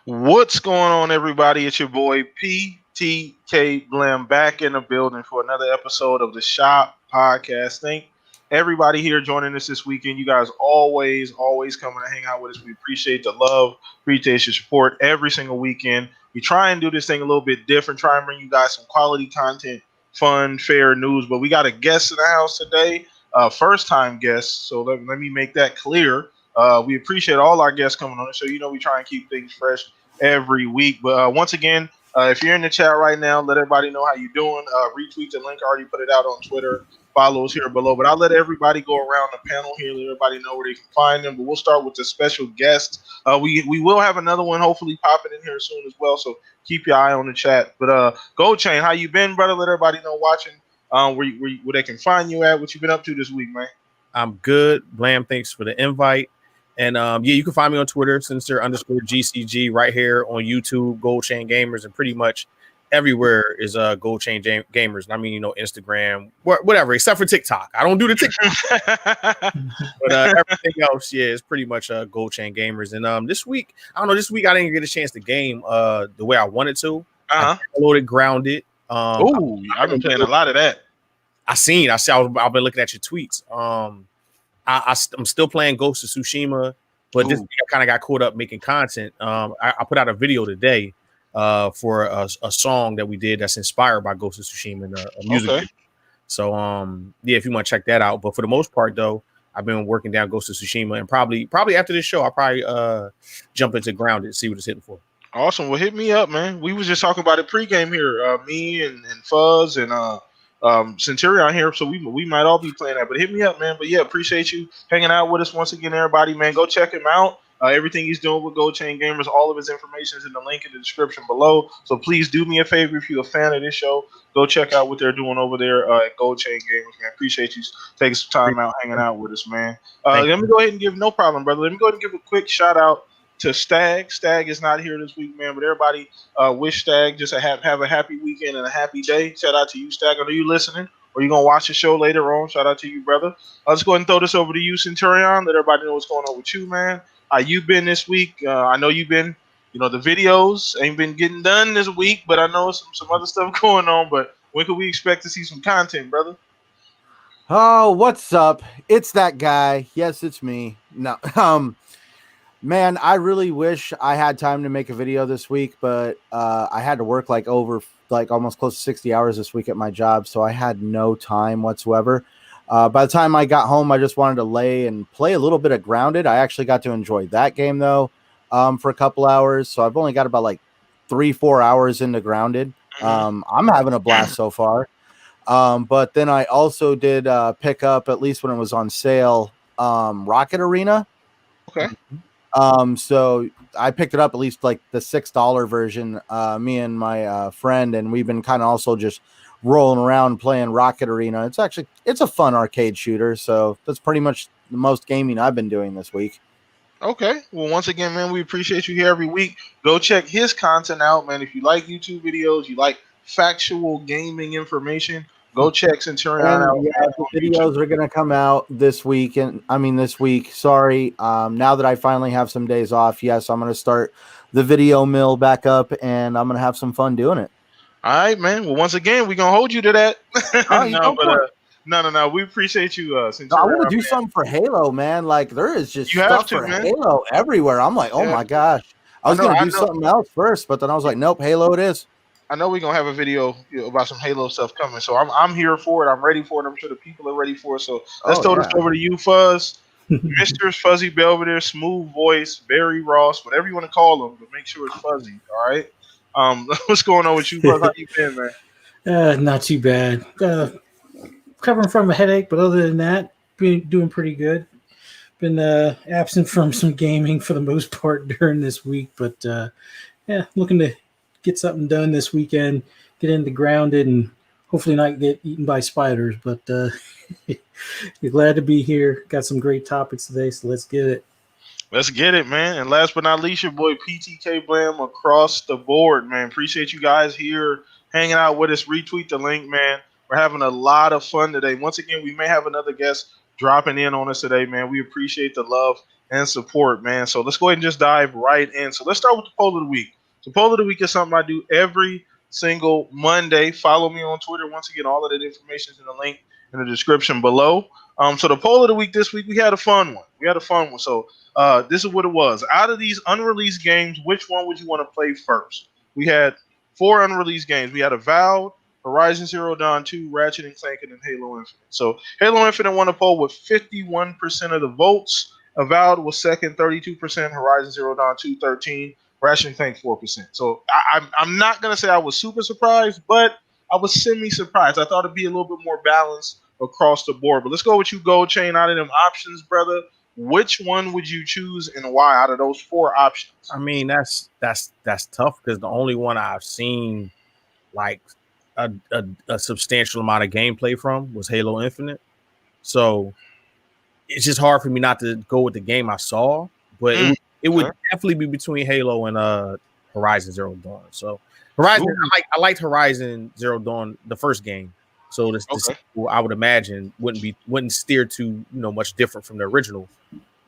What's going on, everybody? It's your boy PTK Blam back in the building for another episode of the Shop Podcast. Thank everybody here joining us this weekend. You guys always coming to hang out with us. We appreciate the love, appreciate your support every single weekend. We try and do this thing a little bit different, try and bring you guys some quality content, fun, fair news. But we got a guest in the house today, first time guest. So let me make that clear. We appreciate all our guests coming on the show. You know, we try and keep things fresh every week. But once again, if you're in the chat right now, let everybody know how you're doing. Retweet the link. I already put it out on Twitter. Follow us here below. But I'll let everybody go around the panel here, let everybody know where they can find them. But we'll start with the special guest. We will have another one hopefully popping in here soon as well. So keep your eye on the chat. But Gold Chain, how you been, brother? Let everybody know watching where they can find you at. What you been up to this week, man? I'm good. Blam, thanks for the invite. And yeah, you can find me on Twitter, Sinister_GCG, right here on YouTube, Gold Chain Gamers, and pretty much everywhere is Gold Chain Gamers. And I mean, Instagram, whatever, except for TikTok. I don't do the TikTok, but everything else, yeah, is pretty much Gold Chain Gamers. And this week I didn't get a chance to game the way I wanted to. I downloaded Grounded. Ooh, I've been playing a lot of that. I've been looking at your tweets. I'm still playing Ghost of Tsushima, but this week I kind of got caught up making content. I put out a video today for a song that we did that's inspired by Ghost of Tsushima and a music video. So yeah, if you want to check that out. But for the most part, though, I've been working down Ghost of Tsushima, and probably after this show, I'll probably jump into Grounded and see what it's hitting for. Awesome. Well, hit me up, man. We was just talking about it pregame here. Me and Fuzz and Centurion here, so we might all be playing that. But hit me up, man. But yeah, appreciate you hanging out with us once again, everybody, man. Go check him out. Everything he's doing with Gold Chain Gamers, all of his information is in the link in the description below. So please do me a favor, if you're a fan of this show, go check out what they're doing over there at Gold Chain Gamers, man. Appreciate you taking some time out hanging out with us, man. Let me go ahead and give no problem, brother. Let me go ahead and give a quick shout out to Stag. Stag is not here this week, man, but everybody wish Stag just have a happy weekend and a happy day. Shout out to you, Stag. I know you listening, or you going to watch the show later on. Shout out to you, brother. Let's go ahead and throw this over to you, Centurion. Let everybody know what's going on with you, man. How you been this week? I know you've been, the videos ain't been getting done this week, but I know some other stuff going on. But when could we expect to see some content, brother? Oh, what's up? It's that guy. Yes, it's me. No, man, I really wish I had time to make a video this week, but I had to work almost close to 60 hours this week at my job, so I had no time whatsoever. By the time I got home, I just wanted to lay and play a little bit of Grounded. I actually got to enjoy that game, though, for a couple hours, so I've only got about 3-4 hours into Grounded. I'm having a blast so far. But then I also did pick up, at least when it was on sale, Rocket Arena. Okay. So I picked it up, at least the $6 version, me and my friend, and we've been kind of also just rolling around playing Rocket Arena. It's a fun arcade shooter, so that's pretty much the most gaming I've been doing this week. Okay. Well, once again, man, we appreciate you here every week. Go check his content out, man. If you like YouTube videos, you like factual gaming information, go check Centurion out. Yeah, the videos are going to come out this week. This week. Sorry. Now that I finally have some days off, yes, I'm going to start the video mill back up, and I'm going to have some fun doing it. All right, man. Well, once again, we're going to hold you to that. No. We appreciate you, Centurion. I want to do something for Halo, man. There is just stuff for Halo everywhere. I'm like, oh my gosh. I was going to do something else first, but then I was like, nope, Halo it is. I know we're going to have a video about some Halo stuff coming, so I'm here for it. I'm ready for it. I'm sure the people are ready for it. So let's throw this over to you, Fuzz. Mr. Fuzzy Belvedere, smooth voice, Barry Ross, whatever you want to call him, but make sure it's fuzzy, all right? What's going on with you, Fuzz? How you been, man? Not too bad. Recovering from a headache, but other than that, been doing pretty good. Been absent from some gaming for the most part during this week, but looking to get something done this weekend, get into Grounded, and hopefully not get eaten by spiders. But you're glad to be here. Got some great topics today, so let's get it. Let's get it, man. And last but not least, your boy PTK Blam across the board, man. Appreciate you guys here hanging out with us. Retweet the link, man. We're having a lot of fun today. Once again, we may have another guest dropping in on us today, man. We appreciate the love and support, man. So let's go ahead and just dive right in. So let's start with the poll of the week. So poll of the week is something I do every single Monday. Follow me on Twitter. Once again, all of that information is in the link in the description below. So the poll of the week this week, we had a fun one. So this is what it was. Out of these unreleased games, which one would you want to play first? We had 4 unreleased games. We had Avowed, Horizon Zero Dawn 2, Ratchet and Clank, and Halo Infinite. So Halo Infinite won the poll with 51% of the votes. Avowed was second, 32%. Horizon Zero Dawn 2, 13%. Ratchet and Clank, 4%. So I'm not going to say I was super surprised, but I was semi-surprised. I thought it'd be a little bit more balanced across the board. But let's go with you, Gold Chain. Out of them options, brother, which one would you choose and why out of those 4 options? I mean, that's tough because the only one I've seen like a substantial amount of gameplay from was Halo Infinite. So it's just hard for me not to go with the game I saw, but it would definitely be between Halo and Horizon Zero Dawn. So Horizon, I liked Horizon Zero Dawn, the first game. So this sequel, I would imagine wouldn't steer too much different from the original.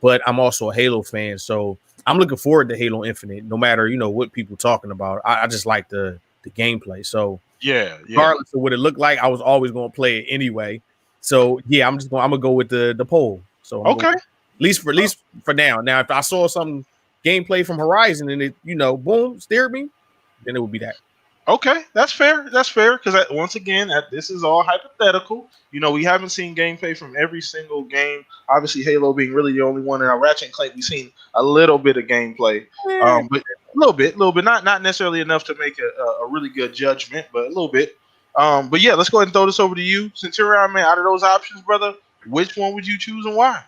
But I'm also a Halo fan, so I'm looking forward to Halo Infinite. No matter what people talking about, I just like the gameplay. So regardless of what it looked like, I was always going to play it anyway. So yeah, I'm gonna go with the poll. So at least for now. Now, if I saw some gameplay from Horizon and it boom steered me, then it would be that. Okay, that's fair. That's fair because once again, this is all hypothetical. We haven't seen gameplay from every single game. Obviously, Halo being really the only one. In our Ratchet and Clank, we've seen a little bit of gameplay, but a little bit, not necessarily enough to make a really good judgment, but a little bit. But yeah, let's go ahead and throw this over to you, Centurion man. Out of those options, brother, which one would you choose and why?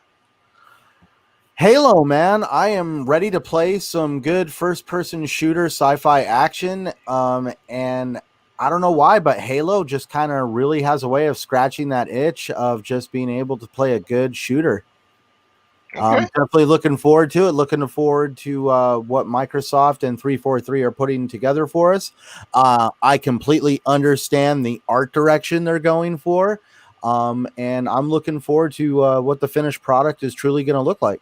Halo, man. I am ready to play some good first-person shooter sci-fi action. And I don't know why, but Halo just kind of really has a way of scratching that itch of just being able to play a good shooter. Definitely looking forward to it. Looking forward to what Microsoft and 343 are putting together for us. I completely understand the art direction they're going for. And I'm looking forward to what the finished product is truly going to look like.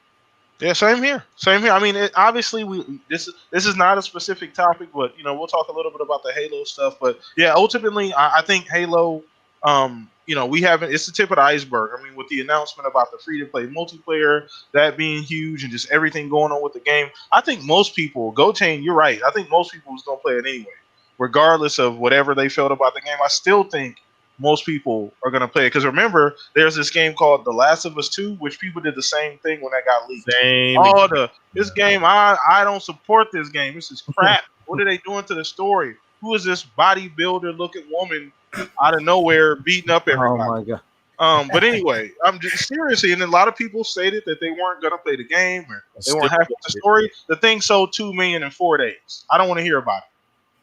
Yeah, same here. I mean, obviously, this is not a specific topic, but we'll talk a little bit about the Halo stuff. But yeah, ultimately, I think Halo, we haven't. It's the tip of the iceberg. I mean, with the announcement about the free-to-play multiplayer, that being huge, and just everything going on with the game, I think most people, GoChain, you're right. I think most people was gonna play it anyway, regardless of whatever they felt about the game. I still think most people are going to play it because remember, there's this game called The Last of Us 2, which people did the same thing when that got leaked. This game, I don't support this game. This is crap. What are they doing to the story? Who is this bodybuilder looking woman out of nowhere beating up everybody? Oh my god. But anyway, I'm just seriously, and a lot of people stated that they weren't going to play the game or they weren't happy with the story. The thing sold 2 million in 4 days. I don't want to hear about it.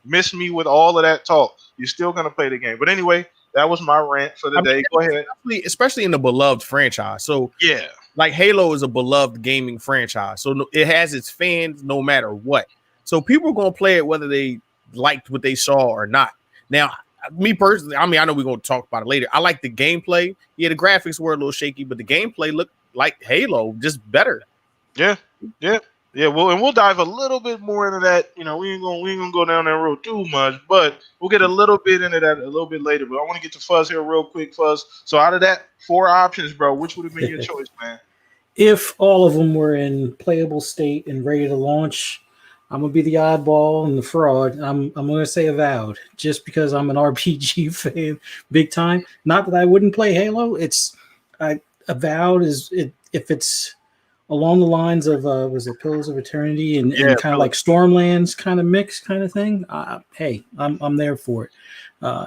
Miss me with all of that talk. You're still going to play the game. But anyway, that was my rant for the day. Go ahead. Especially in the beloved franchise. So yeah, like Halo is a beloved gaming franchise. So it has its fans no matter what. So people are going to play it whether they liked what they saw or not. Now, me personally, I mean, I know we're going to talk about it later. I like the gameplay. Yeah, the graphics were a little shaky, but the gameplay looked like Halo, just better. Yeah. We'll dive a little bit more into that. We ain't gonna go down that road too much, but we'll get a little bit into that a little bit later. But I want to get to Fuzz here real quick, Fuzz. So out of that 4 options, bro, which would have been your choice, man? If all of them were in playable state and ready to launch, I'm gonna be the oddball and the fraud. I'm gonna say Avowed, just because I'm an RPG fan, big time. Not that I wouldn't play Halo. Avowed if it's along the lines of was it Pillars of Eternity and kind of like Stormlands kind of mix kind of thing. Hey, I'm there for it.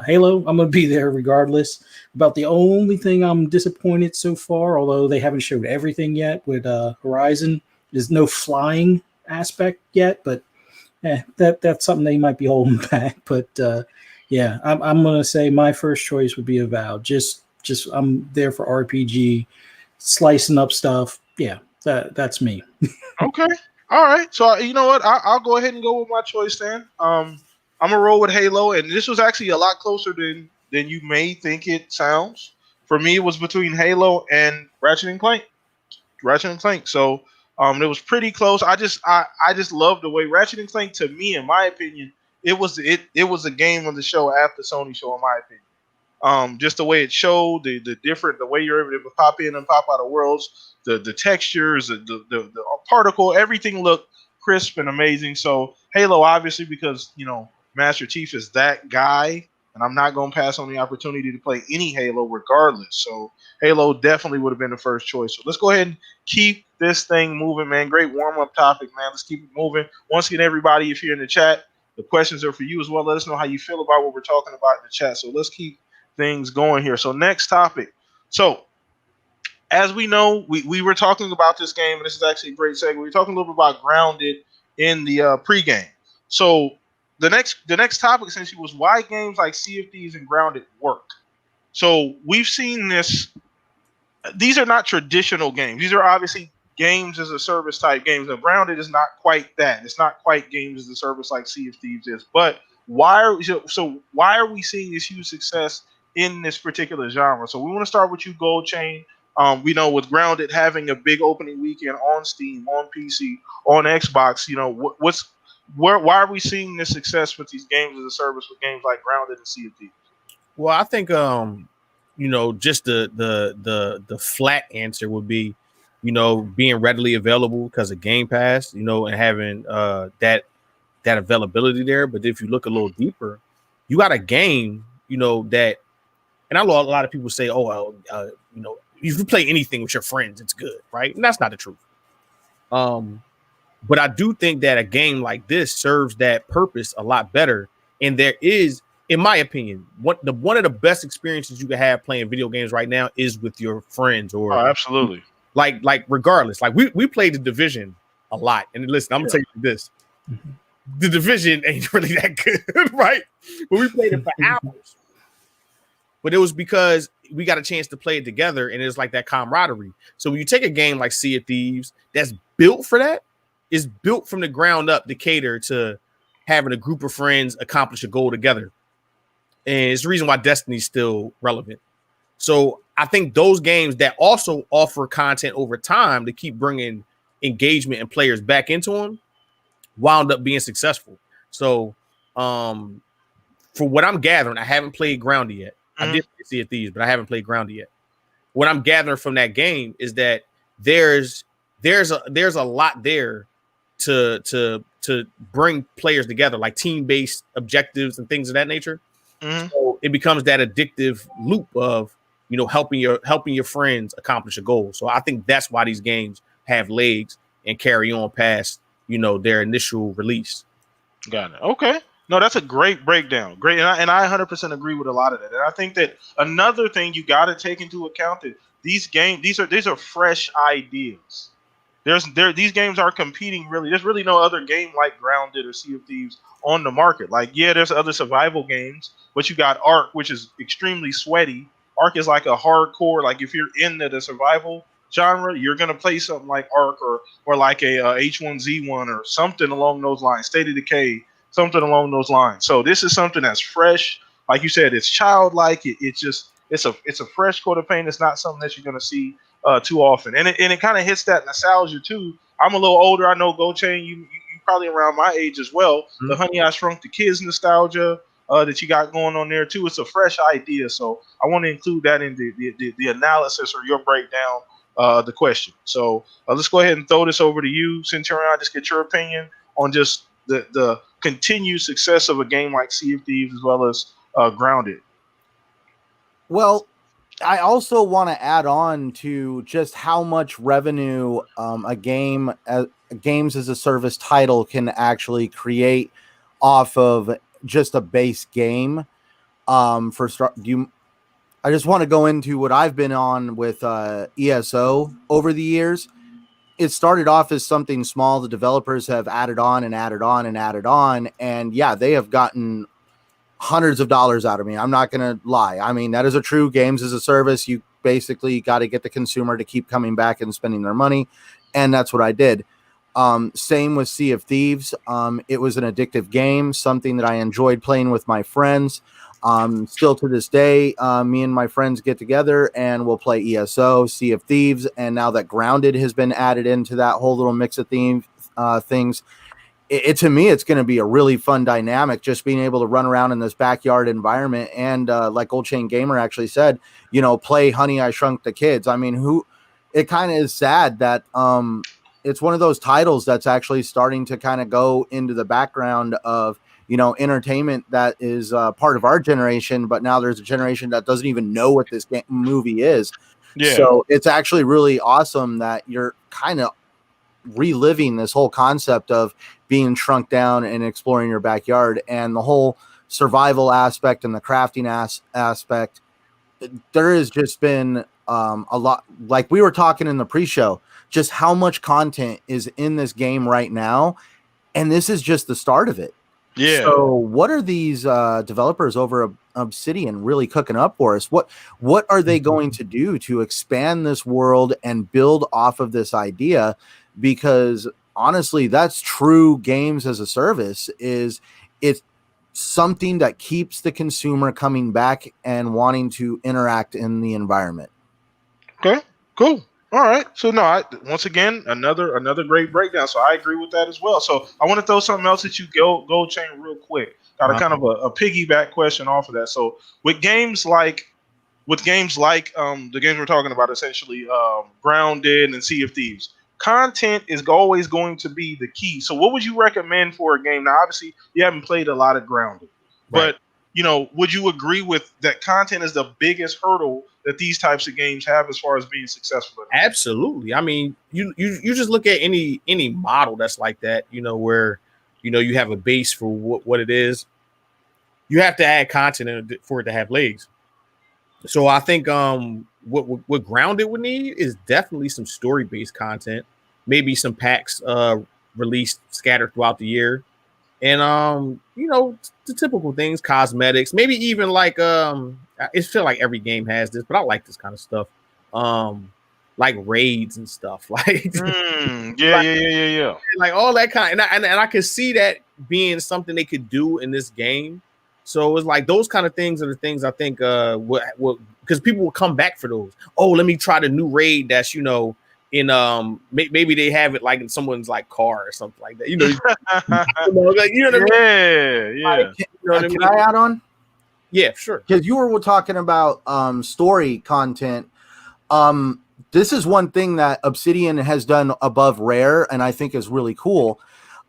Halo, I'm gonna be there regardless. About the only thing I'm disappointed so far, although they haven't showed everything yet with Horizon, is no flying aspect yet. But that's something they might be holding back. But I'm gonna say my first choice would be Avowed. Just I'm there for RPG, slicing up stuff. Yeah. That's me. Okay. All right. So you know what? I'll go ahead and go with my choice then. I'm gonna roll with Halo, and this was actually a lot closer than you may think it sounds. For me, it was between Halo and Ratchet and Clank. So It was pretty close. I just love the way Ratchet and Clank, to me, in my opinion, it was a game of the show after Sony show, in my opinion. Just the way it showed, the way you're able to pop in and pop out of worlds, the textures, the particle, everything looked crisp and amazing. So Halo, obviously, because Master Chief is that guy, and I'm not gonna pass on the opportunity to play any Halo regardless. So Halo definitely would have been the first choice. So let's go ahead and keep this thing moving, man. Great warm up topic, man. Let's keep it moving. Once again, everybody, if you're in the chat, the questions are for you as well. Let us know how you feel about what we're talking about in the chat. So let's keep things going here. So next topic. So as we know, we were talking about this game, and this is actually a great segue. We were talking a little bit about Grounded in the pregame. So the next topic essentially was why games like Sea of Thieves and Grounded work. So we've seen this. These are not traditional games. These are obviously games as a service type games. And Grounded is not quite that. It's not quite games as a service like Sea of Thieves is. But why are we seeing this huge success in this particular genre? So we want to start with you, Gold Chain. We know with Grounded having a big opening weekend on Steam, on PC, on Xbox, why are we seeing this success with these games as a service with games like Grounded and Sea of Thieves? Well, I think just the flat answer would be, being readily available because of Game Pass, and having that availability there. But if you look a little deeper, you got a game, that, and I know a lot of people say, if you play anything with your friends, it's good, right? And that's not the truth. But I do think that a game like this serves that purpose a lot better. And there is, in my opinion, one of the best experiences you can have playing video games right now is with your friends. Or absolutely. Like regardless, like we played The Division a lot. And listen, I'm gonna tell you this. The Division ain't really that good, right? But we played it for hours. But it was because we got a chance to play it together, and it's like that camaraderie. So when you take a game like Sea of Thieves that's built for that, it's built from the ground up to cater to having a group of friends accomplish a goal together. And it's the reason why Destiny's still relevant. So I think those games that also offer content over time to keep bringing engagement and players back into them wound up being successful. So for what I'm gathering, I haven't played Grounded yet. I did See It Thieves, but I haven't played Grounded yet. What I'm gathering from that game is that there's a lot there to bring players together, like team-based objectives and things of that nature. So it becomes that addictive loop of helping your friends accomplish a goal. So I think that's why these games have legs and carry on past their initial release. Got it. Okay. No, that's a great breakdown. Great, and I 100% agree with a lot of that. And I think that another thing you got to take into account that these are fresh ideas. These games are competing really. There's really no other game like Grounded or Sea of Thieves on the market. Like, yeah, there's other survival games, but you got Ark, which is extremely sweaty. Ark is like a hardcore. Like, if you're into the survival genre, you're gonna play something like Ark or like a H1Z1 or something along those lines. State of Decay. Something along those lines. So this is something that's fresh. Like you said, it's childlike. It's a fresh coat of paint. It's not something that you're going to see too often. And it kind of hits that nostalgia too. I'm a little older. I know Gold Chain, you probably around my age as well. Mm-hmm. The Honey I Shrunk the Kids nostalgia that you got going on there too. It's a fresh idea. So I want to include that in the analysis or your breakdown the question. So let's go ahead and throw this over to you, Centurion. Just get your opinion on just the continued success of a game like Sea of Thieves as well as Grounded. Well, I also want to add on to just how much revenue a games as a service title can actually create off of just a base game. I just want to go into what I've been on with ESO over the years. It started off as something small. The developers have added on and added on and added on. And yeah, they have gotten hundreds of dollars out of me. I'm not going to lie. I mean, that is a true games as a service. You basically got to get the consumer to keep coming back and spending their money. And that's what I did. Same with Sea of Thieves. It was an addictive game, something that I enjoyed playing with my friends. Still to this day, me and my friends get together and we'll play ESO, Sea of Thieves, and now that Grounded has been added into that whole little mix of things, to me, it's going to be a really fun dynamic, just being able to run around in this backyard environment. And like Gold Chain Gamer actually said, play Honey, I Shrunk the Kids. I mean, it kind of is sad that it's one of those titles that's actually starting to kind of go into the background of, entertainment that is part of our generation, but now there's a generation that doesn't even know what this movie is. Yeah. So it's actually really awesome that you're kind of reliving this whole concept of being shrunk down and exploring your backyard, and the whole survival aspect and the crafting aspect. There has just been a lot, like we were talking in the pre-show, just how much content is in this game right now, and this is just the start of it. Yeah. So what are these developers over Obsidian really cooking up for us? What are they going to do to expand this world and build off of this idea? Because honestly, that's true games as a service. It's something that keeps the consumer coming back and wanting to interact in the environment. Okay, cool. All right. So once again, another great breakdown. So I agree with that as well. So I want to throw something else at you, Gold Chain, real quick. Got a kind of a piggyback question off of that. So with games like the games we're talking about, essentially Grounded and Sea of Thieves, content is always going to be the key. So what would you recommend for a game? Now, obviously, you haven't played a lot of Grounded, right, but would you agree with that content is the biggest hurdle that these types of games have as far as being successful? Absolutely. I mean, you just look at any model that's like that, where you have a base for what it is. You have to add content for it to have legs. So I think what Grounded would need is definitely some story-based content, maybe some packs released scattered throughout the year, and the typical things, cosmetics, maybe even like it feel like every game has this, but I like this kind of stuff, like raids and stuff, like yeah, like all that kind of, and I could see that being something they could do in this game. So it's like those kind of things are the things I think because people will come back for those. Oh, let me try the new raid that's in maybe they have it like in someone's like car or something like that. What I mean? Can I add on? Yeah, sure. Because you were talking about story content. This is one thing that Obsidian has done above Rare, and I think is really cool.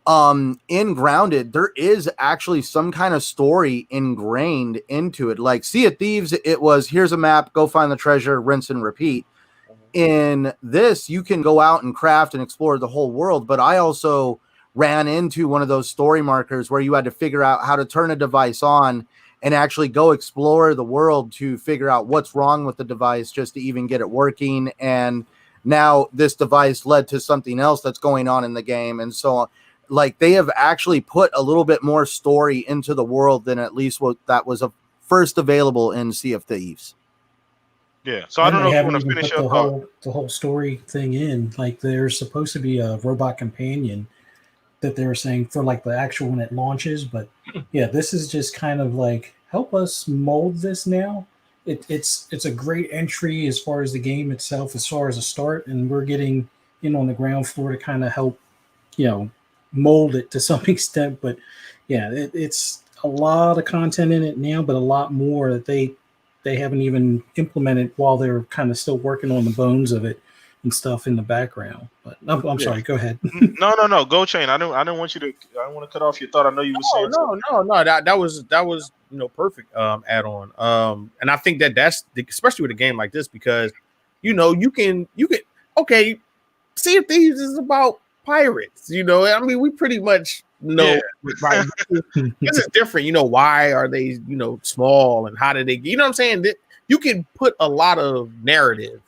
In Grounded, there is actually some kind of story ingrained into it. Like Sea of Thieves, it was here's a map, go find the treasure, rinse and repeat. In this, you can go out and craft and explore the whole world. But I also ran into one of those story markers where you had to figure out how to turn a device on and actually go explore the world to figure out what's wrong with the device just to even get it working. And now this device led to something else that's going on in the game and so on. Like they have actually put a little bit more story into the world than at least what that was first available in Sea of Thieves. Yeah. So I don't know if you want to finish up the whole story thing in. Like there's supposed to be a robot companion that they were saying for like the actual when it launches, but yeah, this is just kind of like help us mold this now. It's a great entry as far as the game itself, as far as a start, and we're getting in on the ground floor to kind of help, mold it to some extent. But yeah, it's a lot of content in it now, but a lot more that they haven't even implemented while they're kind of still working on the bones of it and stuff in the background. But I'm sorry, go ahead. No, Go Chain. I didn't want you to. I don't want to cut off your thought. I know you were saying. No. That was perfect add on. And I think that's especially with a game like this because you can okay. Sea of Thieves is about pirates. I mean, we pretty much know. Right? This is different. Why are they small and how did they? You know what I'm saying? That you can put a lot of narrative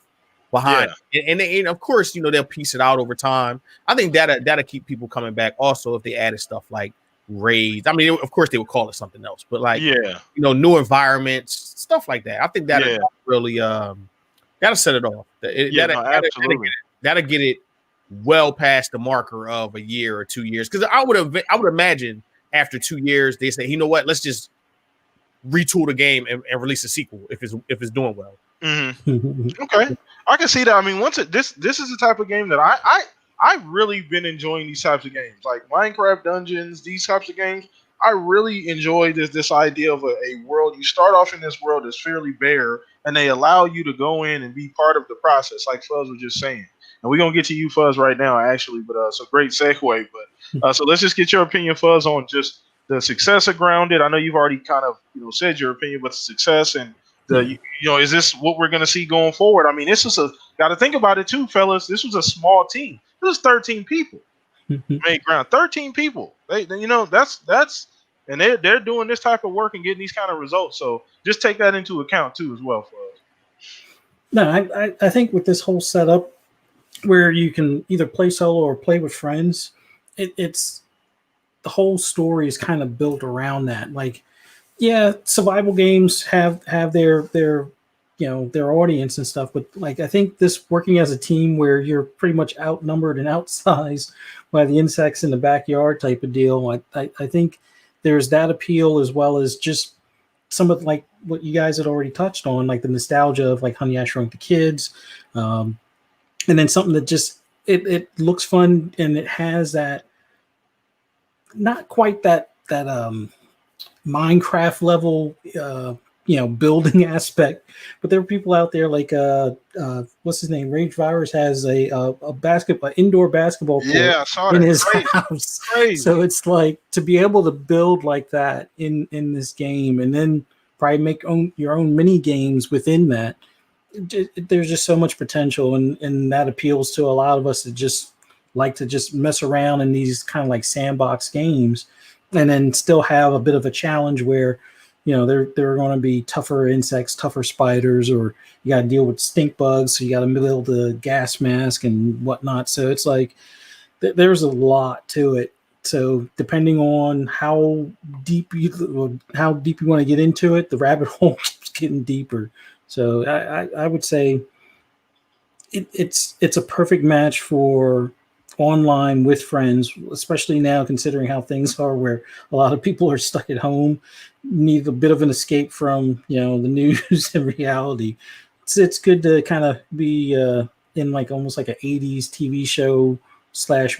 behind it. And of course, they'll piece it out over time. I think that'll keep people coming back. Also, if they added stuff like raids, I mean, of course they would call it something else, but like new environments, stuff like that. I think that'll really that'll set it off. That'll get it well past the marker of a year or 2 years. Because I would imagine after 2 years they say, you know what, let's just retool the game and release a sequel if it's doing well. Mm-hmm. Okay, I can see that. I mean, this is the type of game that I really been enjoying these types of games, like Minecraft Dungeons, these types of games. I really enjoy this idea of a world. You start off in this world that's fairly bare, and they allow you to go in and be part of the process, like Fuzz was just saying. And we're gonna get to you, Fuzz, right now, actually. But it's a great segue. But so let's just get your opinion, Fuzz, on just the success of Grounded. I know you've already kind of said your opinion, but the success and is this what we're gonna see going forward? I mean, this is got to think about it too, fellas. This was a small team. It was 13 people. Made Ground 13 people. That's and they're doing this type of work and getting these kind of results. So just take that into account too as well, Fuzz. No, I think with this whole setup where you can either play solo or play with friends, it's the whole story is kind of built around that. Like, yeah, survival games have their audience and stuff, but like I think this working as a team where you're pretty much outnumbered and outsized by the insects in the backyard type of deal, I think there's that appeal, as well as just some of like what you guys had already touched on, like the nostalgia of like Honey, I Shrunk the Kids, and then something that just it looks fun, and it has that not quite that Minecraft level building aspect, but there are people out there like what's his name, Rage Virus has a indoor basketball court in his house. Crazy. So it's like to be able to build like that in this game, and then probably make your own mini games within that. There's just so much potential, and that appeals to a lot of us that just like to just mess around in these kind of like sandbox games, and then still have a bit of a challenge where there are going to be tougher insects, tougher spiders, or you got to deal with stink bugs, so you got to build the gas mask and whatnot. So it's like there's a lot to it. So depending on how deep you want to get into it, the rabbit hole keeps getting deeper. So I would say it's a perfect match for online with friends, especially now considering how things are, where a lot of people are stuck at home, need a bit of an escape from the news and reality. It's good to kind of be in like almost like an 80s TV show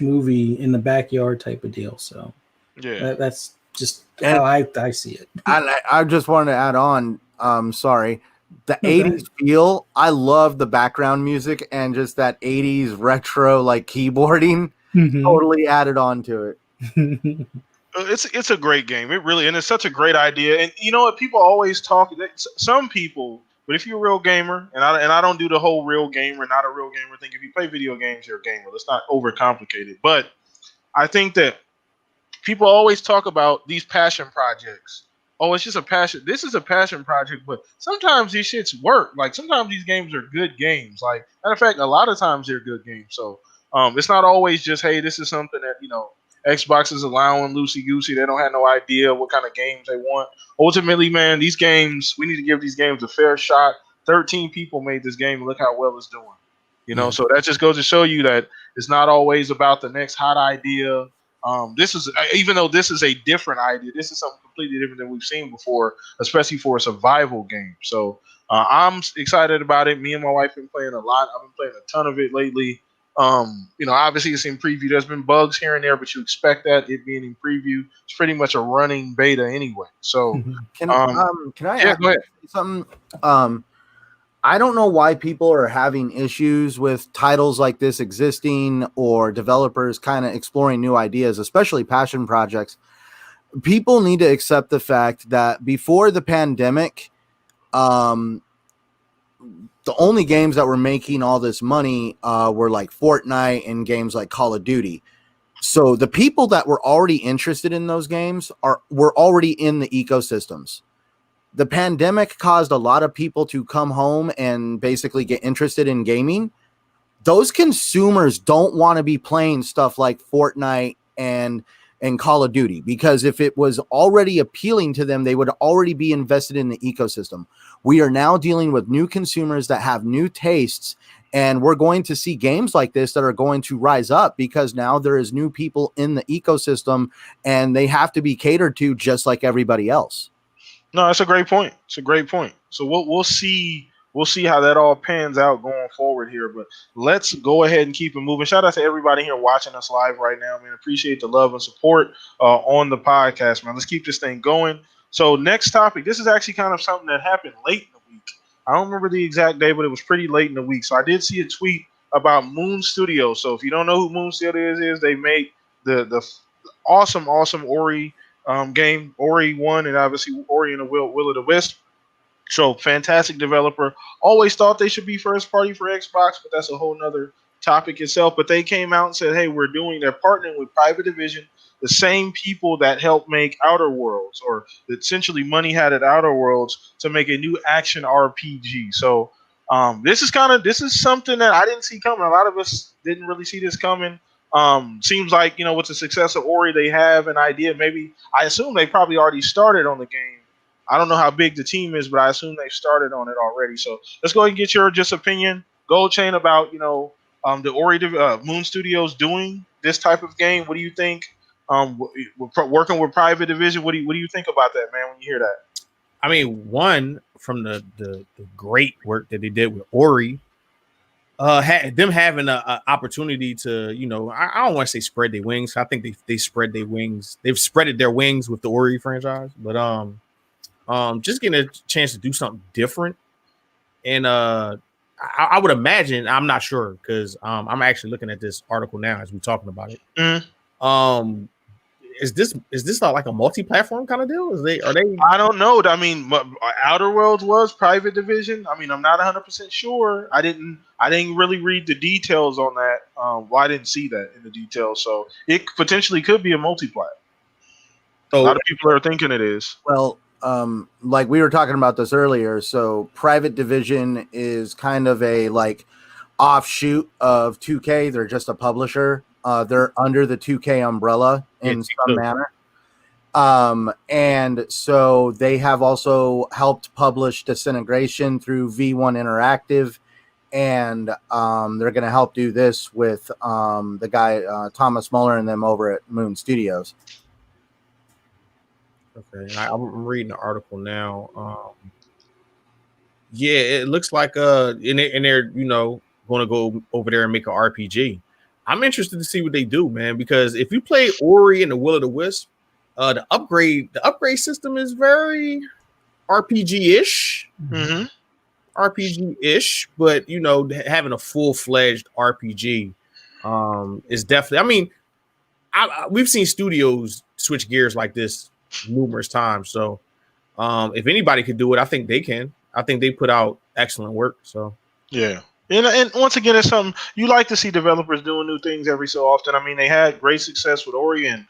/ movie in the backyard type of deal. So yeah, that's just how I see it. I just wanted to add on, sorry, the 80s feel. I love the background music and just that 80s retro like keyboarding. Totally added on to it. It's a great game. It really, and it's such a great idea. And you know what? People always talk. Some people, but if you're a real gamer, and I don't do the whole real gamer, not a real gamer thing. If you play video games, you're a gamer. Let's not overcomplicate it. But I think that people always talk about these passion projects. Oh, it's just a passion. This is a passion project, but sometimes these shits work. Like sometimes these games are good games. Like matter of fact, a lot of times they're good games. So it's not always just, hey, this is something that Xbox is allowing loosey goosey. They don't have no idea what kind of games they want. Ultimately, man, these games, we need to give these games a fair shot. 13 people made this game, and look how well it's doing. So that just goes to show you that it's not always about the next hot idea. This is, even though this is a different idea, this is something completely different than we've seen before, especially for a survival game. So I'm excited about it. Me and my wife have been playing a lot. I've been playing a ton of it lately. Obviously it's in preview. There's been bugs here and there, but you expect that, it being in preview. It's pretty much a running beta anyway. So can I ask go ahead. something? I don't know why people are having issues with titles like this existing, or developers kind of exploring new ideas, especially passion projects. People need to accept the fact that before the pandemic, the only games that were making all this money were like Fortnite and games like Call of Duty. So the people that were already interested in those games were already in the ecosystems. The pandemic caused a lot of people to come home and basically get interested in gaming. Those consumers don't want to be playing stuff like Fortnite and Call of Duty, because if it was already appealing to them, they would already be invested in the ecosystem. We are now dealing with new consumers that have new tastes, and we're going to see games like this that are going to rise up because now there is new people in the ecosystem and they have to be catered to just like everybody else. No, that's a great point. It's a great point. So we'll see how that all pans out going forward here. But let's go ahead and keep it moving. Shout out to everybody here watching us live right now, man. Appreciate the love and support on the podcast, man. Let's keep this thing going. So next topic. This is actually kind of something that happened late in the week. I don't remember the exact day, but it was pretty late in the week. So I did see a tweet about Moon Studios. So if you don't know who Moon Studios is, they make the awesome Ori game. Ori 1 and obviously Ori and the Will of the Wisp. So fantastic developer. Always thought they should be first party for Xbox, but that's a whole nother topic itself. But they came out and said, hey, they're partnering with Private Division, the same people that helped make Outer Worlds, or essentially money had at Outer Worlds to make a new action RPG. So this is something that I didn't see coming. A lot of us didn't really see this coming. Seems like, with the success of Ori, they have an idea. Maybe I assume they probably already started on the game. I don't know how big the team is, but I assume they've started on it already. So let's go ahead and get your just opinion, Gold Chain, about the Ori Moon Studios doing this type of game. What do you think? Working with Private Division, what do you think about that, man? When you hear that, I mean, one from the great work that they did with Ori, them having an opportunity to, I don't want to say spread their wings. I think they spread their wings. They've spreaded their wings with the Ori franchise, but just getting a chance to do something different. And I would imagine, I'm not sure because I'm actually looking at this article now as we're talking about it. Mm-hmm. Is this not like a multi-platform kind of deal? Are they? I don't know. I mean, Outer Worlds was Private Division. I mean, I'm not 100% sure. I didn't really read the details on that. I didn't see that in the details. So it potentially could be a multi-plat. A lot of people are thinking it is. Well, like we were talking about this earlier, so Private Division is kind of a offshoot of 2K. They're just a publisher. They're under the 2K umbrella in some manner. And so they have also helped publish Disintegration through V1 Interactive, and they're going to help do this with the guy Thomas Muller and them over at Moon Studios. Okay, I'm reading the article now. Yeah, it looks like and they're going to go over there and make an RPG. I'm interested to see what they do, man, because if you play Ori and the Will of the Wisp, the upgrade system is very RPG-ish. Mm-hmm. RPG-ish, but having a full-fledged RPG is definitely. I mean, we've seen studios switch gears like this numerous times. So if anybody could do it, I think they can. I think they put out excellent work. So yeah. And once again, it's something you like to see developers doing new things every so often. I mean, they had great success with Ori, and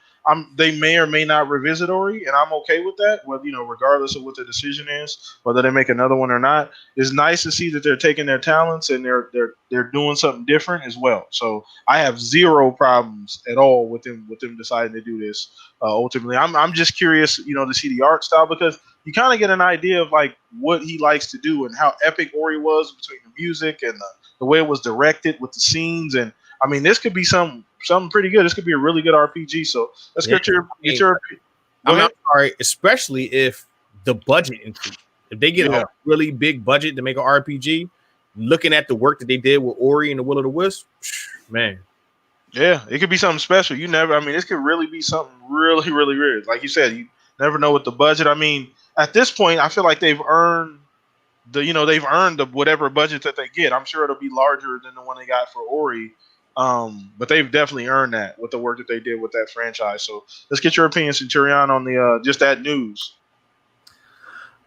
they may or may not revisit Ori, and I'm okay with that. Whether regardless of what the decision is, whether they make another one or not, it's nice to see that they're taking their talents and they're doing something different as well. So I have zero problems at all with them deciding to do this. Ultimately, I'm just curious, to see the art style, because you kind of get an idea of what he likes to do and how epic Ori was between the music and the way it was directed with the scenes. And I mean, this could be something pretty good. This could be a really good RPG. So let's get your. I'm sorry, especially if the budget increases. If they get a really big budget to make an RPG, looking at the work that they did with Ori and the Will of the Wisp, man. Yeah, it could be something special. This could really be something really, really weird. Like you said, you never know with the budget. I mean, at this point, I feel like they've earned the whatever budget that they get. I'm sure it'll be larger than the one they got for Ori. But they've definitely earned that with the work that they did with that franchise. So let's get your opinion, Centurion, on the just that news.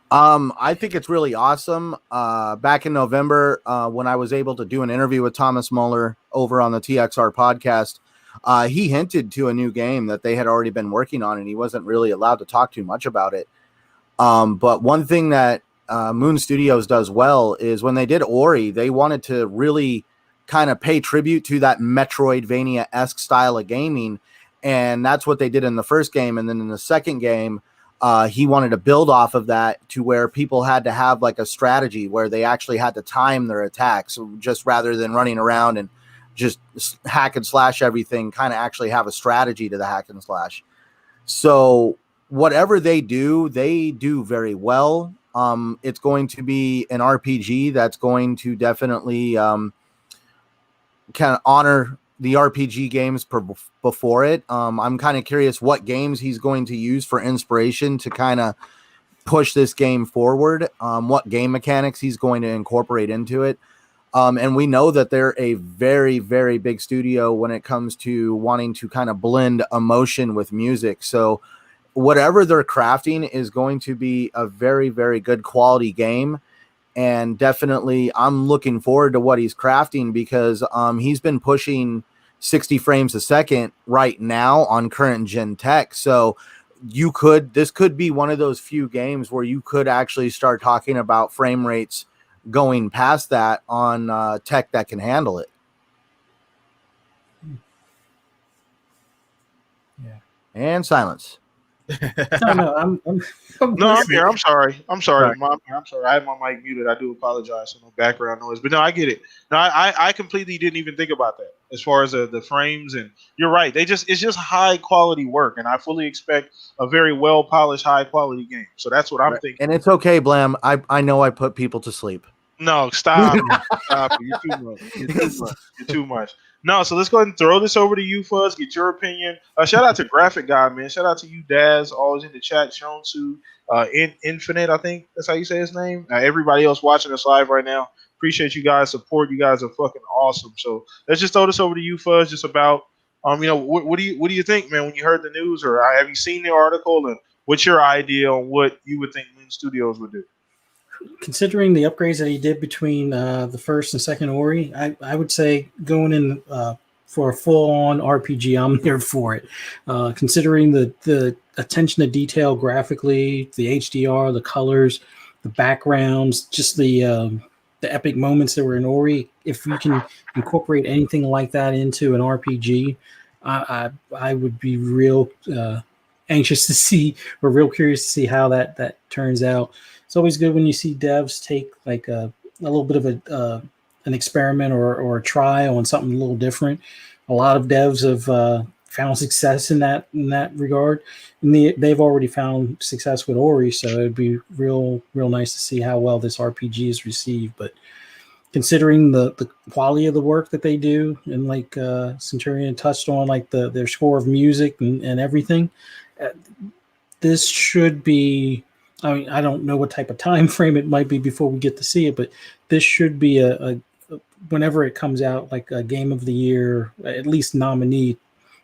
I think it's really awesome. Back in November, when I was able to do an interview with Thomas Muller over on the TXR podcast, he hinted to a new game that they had already been working on, and he wasn't really allowed to talk too much about it. But one thing that Moon Studios does well is when they did Ori, they wanted to really kind of pay tribute to that Metroidvania-esque style of gaming, and that's what they did in the first game. And then in the second game, he wanted to build off of that to where people had to have a strategy where they actually had to time their attacks, just rather than running around and just hack and slash everything, kind of actually have a strategy to the hack and slash. So whatever they do very well. It's going to be an RPG that's going to definitely kind of honor the RPG games before it. I'm kind of curious what games he's going to use for inspiration to kind of push this game forward, what game mechanics he's going to incorporate into it. And we know that they're a very, very big studio when it comes to wanting to kind of blend emotion with music. So whatever they're crafting is going to be a very, very good quality game. And definitely I'm looking forward to what he's crafting, because he's been pushing 60 frames a second right now on current gen tech. So this could be one of those few games where you could actually start talking about frame rates going past that on tech that can handle it. Yeah. And silence. No, I'm No, I'm here. I'm sorry. I'm sorry. Right. I'm sorry. I had my mic muted. I do apologize for no background noise. But no, I get it. No, I completely didn't even think about that as far as the frames. And you're right. It's just high quality work, and I fully expect a very well polished, high quality game. So that's what I'm thinking. And it's okay, Blam. I know I put people to sleep. No, stop. Stop. You're too much. You're too much. No, so let's go ahead and throw this over to you, Fuzz. Get your opinion. Shout out to Graphic Guy, man. Shout out to you, Daz, always in the chat. Shonsu, Infinite, I think that's how you say his name. Everybody else watching us live right now, appreciate you guys' support. You guys are fucking awesome. So let's just throw this over to you, Fuzz. Just about, what do you think, man, when you heard the news, or have you seen the article, and what's your idea on what you would think Moon Studios would do? Considering the upgrades that he did between the first and second Ori, I would say going in for a full-on RPG, I'm here for it. Considering the attention to detail graphically, the HDR, the colors, the backgrounds, just the epic moments that were in Ori, if you can incorporate anything like that into an RPG, I would be real anxious to see, or real curious to see how that turns out. It's always good when you see devs take like a little bit of an experiment or a try on something a little different. A lot of devs have found success in that regard, and they've already found success with Ori. So it'd be real nice to see how well this RPG is received. But considering the quality of the work that they do, and like Centurion touched on, like their score of music and everything, this should be. I mean, I don't know what type of time frame it might be before we get to see it, but this should be a whenever it comes out, like a Game of the Year, at least nominee,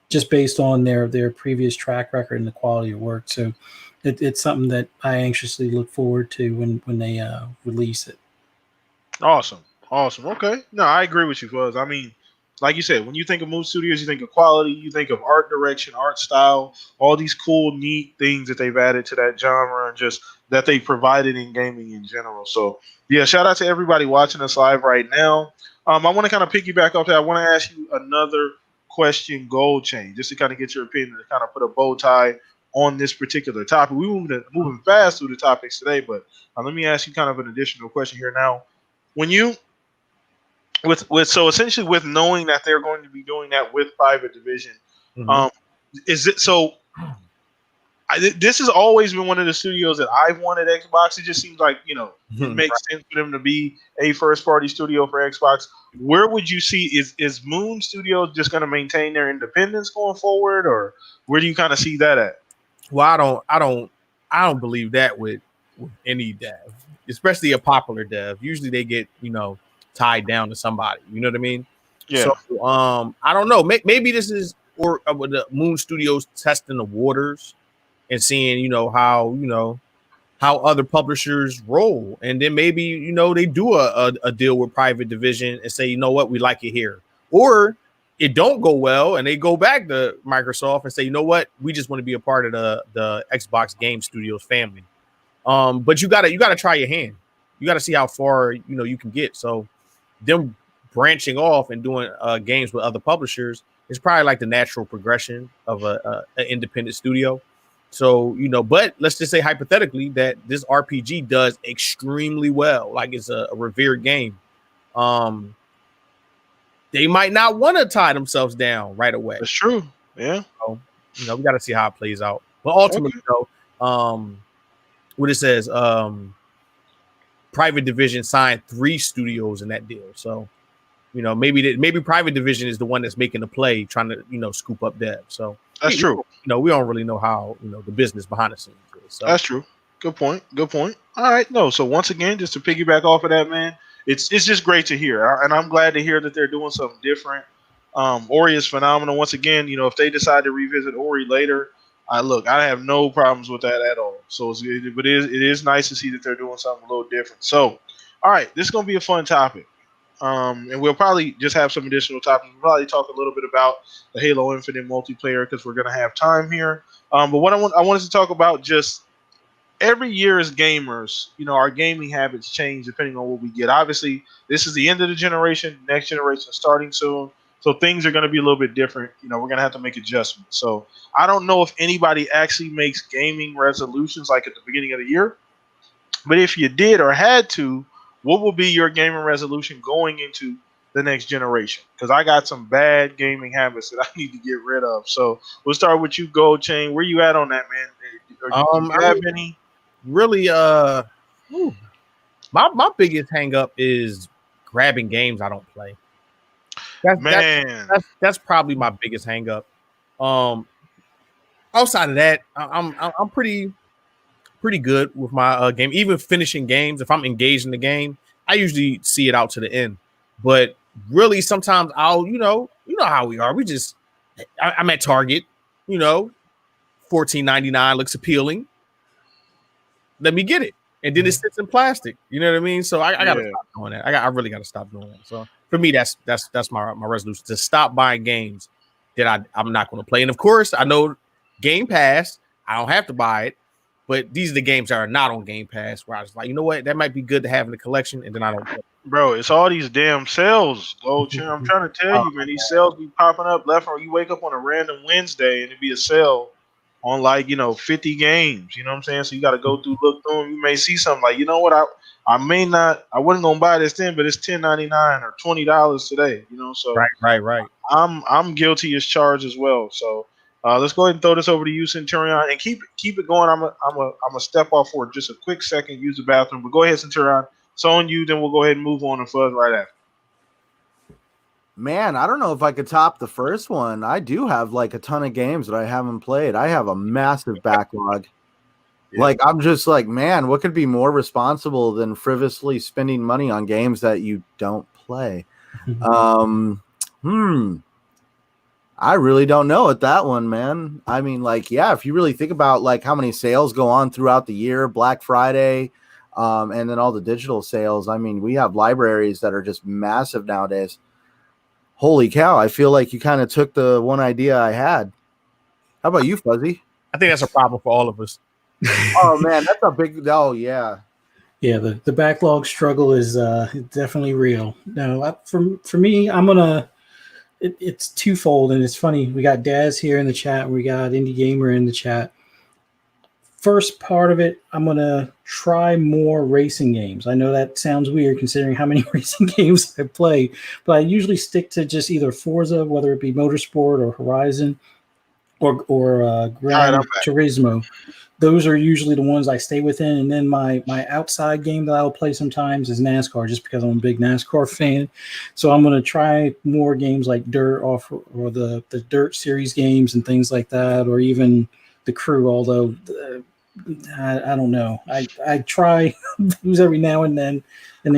just based on their previous track record and the quality of work. So it's something that I anxiously look forward to when they release it. Awesome. Okay. No, I agree with you, Fuzz. I mean, like you said, when you think of Moon Studios, you think of quality, you think of art direction, art style, all these cool, neat things that they've added to that genre, and just that they provided in gaming in general. So, yeah, shout out to everybody watching us live right now. I want to kind of piggyback off that. I want to ask you another question, Gold Chain, just to kind of get your opinion, to kind of put a bow tie on this particular topic. We're moving fast through the topics today, but let me ask you kind of an additional question here now. When you so essentially with knowing that they're going to be doing that with Private Division, is it so? This has always been one of the studios that I've wanted Xbox. It just seems like it makes sense for them to be a first party studio for Xbox. Where would you see is Moon Studios just going to maintain their independence going forward, or where do you kind of see that at? Well, I don't believe that with any dev, especially a popular dev. Usually they get tied down to somebody. You know what I mean? Yeah. So I don't know. Maybe this is with the Moon Studios testing the waters and seeing how other publishers roll, and then maybe they do a deal with Private Division and say, you know what, we like it here, or it don't go well and they go back to Microsoft and say, you know what, we just want to be a part of the Xbox Game Studios family. But you gotta try your hand. You gotta see how far you can get. So them branching off and doing games with other publishers is probably like the natural progression of an independent studio. So but let's just say hypothetically that this RPG does extremely well, like it's a revered game. They might not want to tie themselves down right away. That's true. Yeah. So, we got to see how it plays out. But ultimately, what it says, Private Division signed 3 studios in that deal. So, maybe Private Division is the one that's making the play, trying to, scoop up Dev. So That's true. We don't really know how, the business behind the scenes is. So That's true. Good point. All right. No. So once again, just to piggyback off of that, man, it's just great to hear, and I'm glad to hear that they're doing something different. Ori is phenomenal. Once again, if they decide to revisit Ori later, I have no problems with that at all. So it is nice to see that they're doing something a little different. So, all right, this is gonna be a fun topic. And we'll probably just have some additional topics. We'll probably talk a little bit about the Halo Infinite multiplayer because we're gonna have time here. But what I wanted to talk about just every year as gamers, our gaming habits change depending on what we get. Obviously, this is the end of the generation. Next generation is starting soon. So things are going to be a little bit different. We're going to have to make adjustments. So I don't know if anybody actually makes gaming resolutions like at the beginning of the year. But if you did or had to, what will be your gaming resolution going into the next generation? Because I got some bad gaming habits that I need to get rid of. So we'll start with you, Gold Chain. Where you at on that, man? Do you have any? Really, my biggest hang up is grabbing games I don't play. That's probably my biggest hang up. Outside of that, I'm pretty good with my game. Even finishing games, if I'm engaged in the game, I usually see it out to the end. But really, sometimes I'll, how we are. I'm at Target, $14.99 looks appealing. Let me get it, and then it sits in plastic. You know what I mean? So I gotta stop doing that. I really gotta stop doing that. So for me, that's my resolution, to stop buying games that I'm not going to play. And of course, I know Game Pass, I don't have to buy it, but these are the games that are not on Game Pass where I was like, you know what, that might be good to have in the collection, and then I don't play. Bro, it's all these damn sales, Gold Chain. I'm trying to tell you, man, these sales be popping up left, or you wake up on a random Wednesday and it'd be a sale on 50 games. You know what I'm saying? So you got to go through, look through them. You may see something like, you know what, I wasn't gonna buy this then, but it's $10.99 or $20 today. So right. I'm guilty as charged as well. So let's go ahead and throw this over to you, Centurion, and keep it going. I'm a step off for just a quick second, use the bathroom, but go ahead, Centurion. It's on you. Then we'll go ahead and move on to Fuzz right after. Man, I don't know if I could top the first one. I do have a ton of games that I haven't played. I have a massive backlog. Yeah. I'm just man, what could be more responsible than frivolously spending money on games that you don't play? I really don't know at that one, man. I mean, if you really think about how many sales go on throughout the year, Black Friday, and then all the digital sales. I mean, we have libraries that are just massive nowadays. Holy cow. I feel like you kind of took the one idea I had. How about you, Fuzzy? I think that's a problem for all of us. Oh, man, that's a big, yeah. Yeah, the backlog struggle is definitely real. Now, for me, it's twofold, and it's funny. We got Daz here in the chat. We got Indie Gamer in the chat. First part of it, I'm going to try more racing games. I know that sounds weird considering how many racing games I play, but I usually stick to just either Forza, whether it be Motorsport or Horizon or Gran Turismo. Those are usually the ones I stay within. And then my outside game that I'll play sometimes is NASCAR, just because I'm a big NASCAR fan. So I'm going to try more games like Dirt or the Dirt Series games and things like that, or even the Crew, although I don't know. I try those every now and then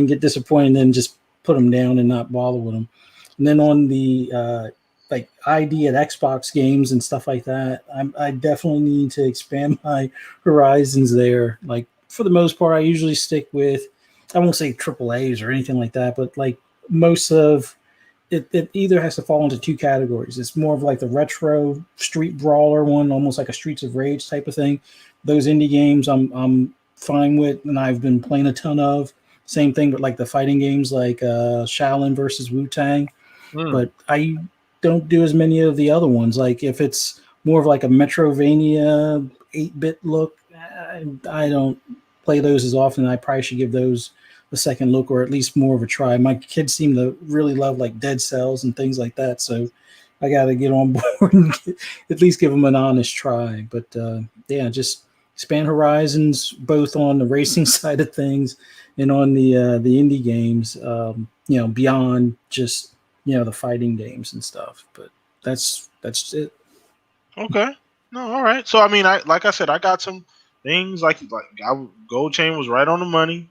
get disappointed and then just put them down and not bother with them. And then on the ID at Xbox games and stuff like that, I definitely need to expand my horizons there. For the most part, I usually stick with, I won't say AAAs or anything like that, but most of it either has to fall into two categories. It's more of the retro street brawler one, almost like a Streets of Rage type of thing. Those indie games I'm fine with, and I've been playing a ton of. Same thing, but the fighting games Shaolin versus Wu-Tang. But I don't do as many of the other ones. If it's more of a Metrovania 8-bit look, I don't play those as often. I probably should give those a second look, or at least more of a try. My kids seem to really love Dead Cells and things like that, so I got to get on board and at least give them an honest try. But just expand horizons, both on the racing side of things and on the indie games. Beyond just the fighting games and stuff. But that's it. Okay. No, all right. So I mean, like I said, I got some things Gold Chain was right on the money.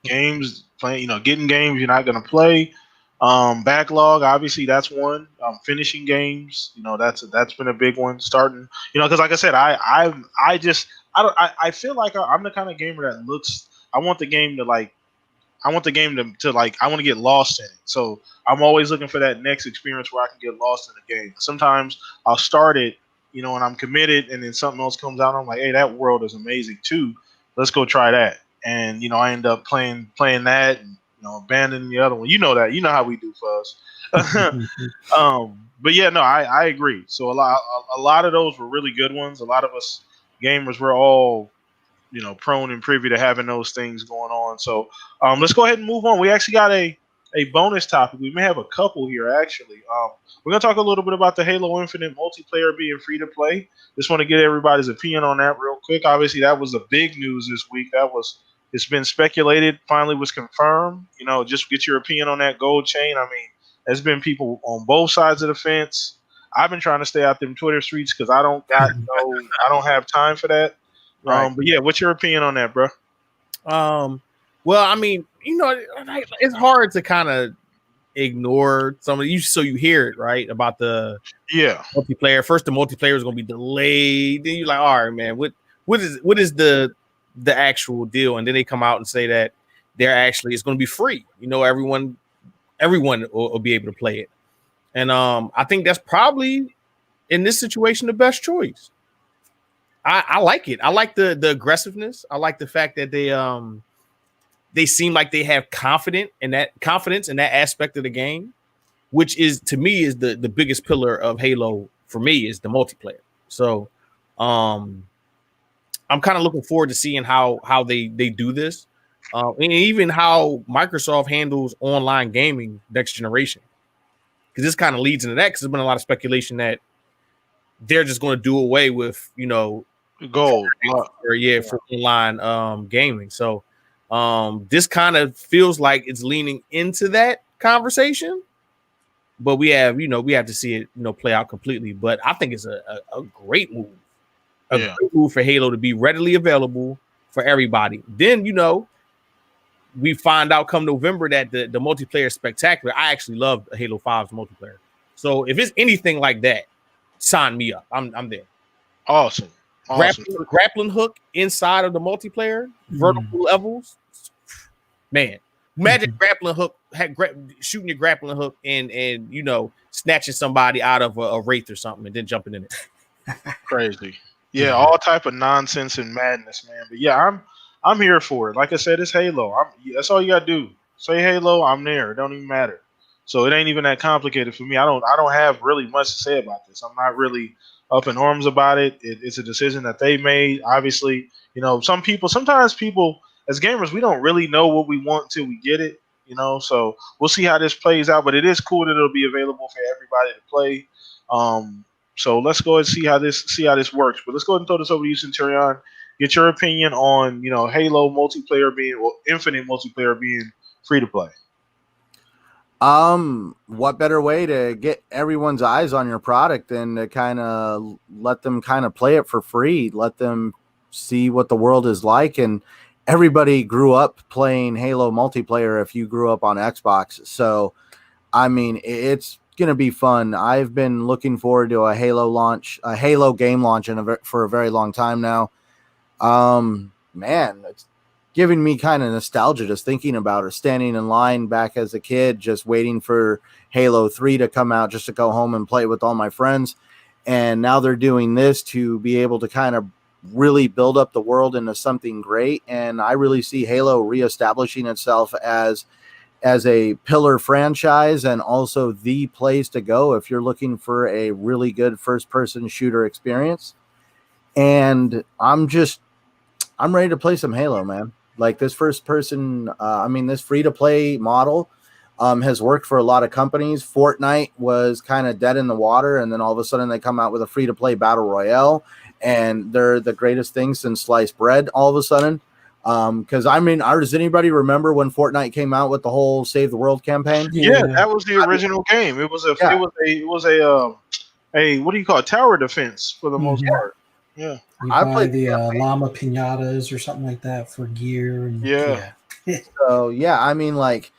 Games playing. Getting games you're not gonna play. Backlog, obviously, that's one. Finishing games, that's been a big one. Starting, because like I said, I feel like I'm the kind of gamer that looks. I want the game to like. I want the game to like. I want to get lost in it. So I'm always looking for that next experience where I can get lost in the game. Sometimes I'll start it, and I'm committed, and then something else comes out. And I'm like, hey, that world is amazing too. Let's go try that. And I end up playing that, and abandoning the other one. You know that. You know how we do, Fuzz. But yeah, no, I agree. So a lot of those were really good ones. A lot of us gamers were all prone and privy to having those things going on. So let's go ahead and move on. We actually got a bonus topic. We may have a couple here actually. We're gonna talk a little bit about the Halo Infinite multiplayer being free to play. Just want to get everybody's opinion on that real quick. Obviously, that was the big news this week. It's been speculated, finally was confirmed. Just get your opinion on that Gold Chain. I mean, there's been people on both sides of the fence. I've been trying to stay out them Twitter streets because I don't have time for that. Right. But yeah, what's your opinion on that, bro? Well, I mean, it's hard to kind of ignore some of you. So you hear it, right, about the multiplayer. First, the multiplayer is going to be delayed. Then you're like, all right, man, what is the actual deal? And then they come out and say that it's going to be free. Everyone will be able to play it. And I think that's probably in this situation the best choice. I like it. I like the aggressiveness. I like the fact that they seem like they have confidence in that aspect of the game, which is to me is the biggest pillar of Halo for me is the multiplayer. So I'm kind of looking forward to seeing how they do this, and even how Microsoft handles online gaming next generation. Because this kind of leads into that. Because there's been a lot of speculation that they're just going to do away with gold for online gaming. So this kind of feels like it's leaning into that conversation. But we have to see it play out completely. But I think it's a great move. Great move for Halo to be readily available for everybody. Then, we find out come November that the multiplayer is spectacular. I actually love Halo 5's multiplayer. So if it's anything like that, sign me up. I'm there. Awesome. Grappling hook inside of the multiplayer, vertical levels. Man, imagine grappling hook, shooting your grappling hook and snatching somebody out of a wraith or something and then jumping in it. Crazy. Yeah, all type of nonsense and madness, man. But yeah, I'm here for it. Like I said, it's Halo. That's all you gotta do. Say Halo, I'm there. It don't even matter. So it ain't even that complicated for me. I don't have really much to say about this. I'm not really up in arms about it. It's a decision that they made. Obviously, sometimes people as gamers, we don't really know what we want until we get it. So we'll see how this plays out. But it is cool that it'll be available for everybody to play. So let's go and see how this works. But let's go ahead and throw this over to you, Centurion. Get your opinion on Halo multiplayer Infinite multiplayer being free to play. What better way to get everyone's eyes on your product than to kind of let them kind of play it for free, let them see what the world is like. And everybody grew up playing Halo multiplayer if you grew up on Xbox. So, I mean, it's going to be fun. I've been looking forward to a Halo game launch for a very long time now. Man, it's giving me kind of nostalgia just thinking about it, standing in line back as a kid, just waiting for Halo 3 to come out just to go home and play with all my friends. And now they're doing this to be able to kind of really build up the world into something great. And I really see Halo reestablishing itself as a pillar franchise and also the place to go if you're looking for a really good first-person shooter experience. And I'm ready to play some Halo, man. Like this first-person, this free-to-play model has worked for a lot of companies. Fortnite was kind of dead in the water, and then all of a sudden they come out with a free-to-play battle royale, and they're the greatest thing since sliced bread all of a sudden. Because I mean, does anybody remember when Fortnite came out with the whole Save the World campaign? Yeah, that was the original game. It was a what do you call it? Tower defense for the most part. Yeah. You I buy played the llama pinatas or something like that for gear. And, Yeah. So yeah, I mean, like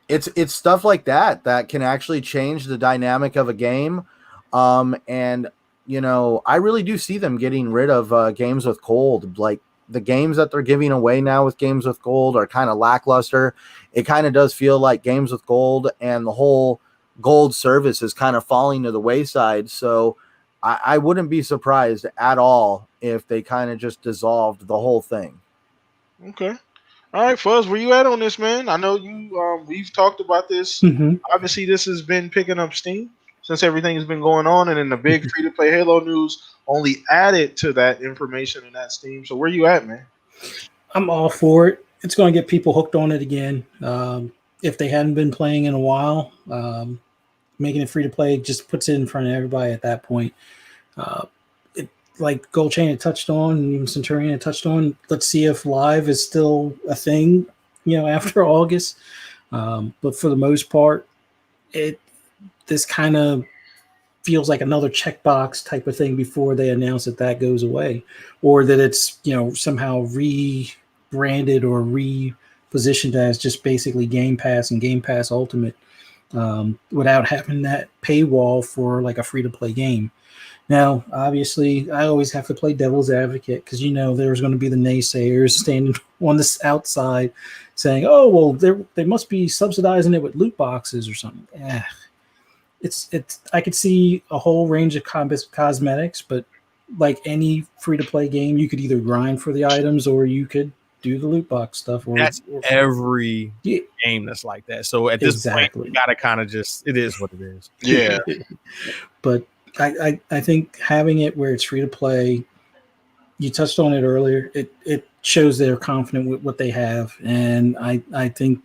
it's stuff like that that can actually change the dynamic of a game. And you know, I really do see them getting rid of games with gold. Like the games that they're giving away now with games with gold are kind of lackluster. It kind of does feel like games with gold and the whole gold service is kind of falling to the wayside. So I wouldn't be surprised at all if they kind of just dissolved the whole thing. Okay. All right, Fuzz, where you at on this, man? I know you. We've talked about this. Mm-hmm. Obviously, this has been picking up steam since everything has been going on, and then the big free-to-play Halo news only added to that information and that steam. So, where you at, man? I'm all for it. It's going to get people hooked on it again. If they hadn't been playing in a while, making it free to play just puts it in front of everybody at that point. Like Gold Chain had touched on, and even Centurion had touched on. Let's see if live is still a thing, after August. But for the most part, this kind of feels like another checkbox type of thing before they announce that goes away, or that it's somehow rebranded or repositioned as just basically Game Pass and Game Pass Ultimate, without having that paywall for like a free to play game. Now, obviously, I always have to play devil's advocate because there's going to be the naysayers standing on this outside saying, "Oh, well, they must be subsidizing it with loot boxes or something." It's. I could see a whole range of cosmetics, but like any free to play game, you could either grind for the items or you could do the loot box stuff. That's every game that's like that. So at this point, you gotta kind of just. It is what it is. Yeah, but. I think having it where it's free to play, you touched on it earlier, it shows they're confident with what they have. And I think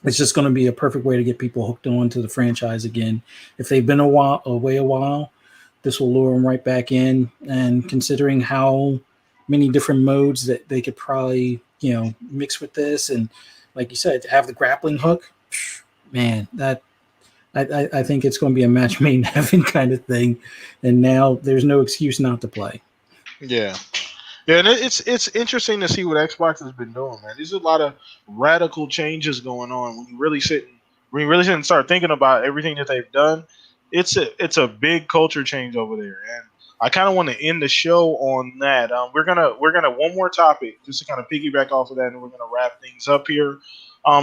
it's just going to be a perfect way to get people hooked on to the franchise again. If they've been away a while, this will lure them right back in. And considering how many different modes that they could probably, mix with this. And like you said, to have the grappling hook, man, I think it's going to be a match made in heaven kind of thing, and now there's no excuse not to play. Yeah, and it's interesting to see what Xbox has been doing, man. There's a lot of radical changes going on when you really sit and start thinking about everything that they've done. It's a big culture change over there, and I kind of want to end the show on that. We're gonna one more topic just to kind of piggyback off of that, and we're gonna wrap things up here.